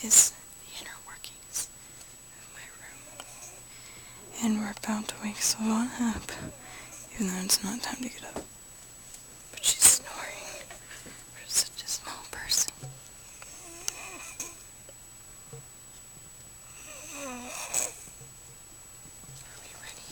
is the inner workings of my room. And we're about to wake Savannah up, even though it's not time to get up. But she's snoring for such a small person. Are we ready?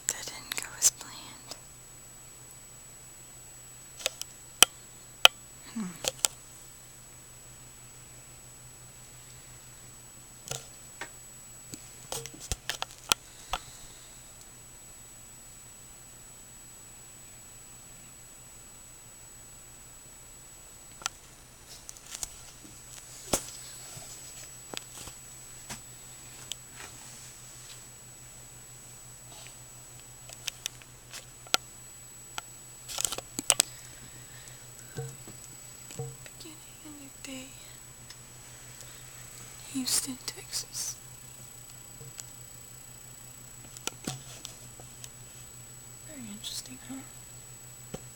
That didn't go as planned. Beginning a new day. Houston, Texas. Very interesting, huh?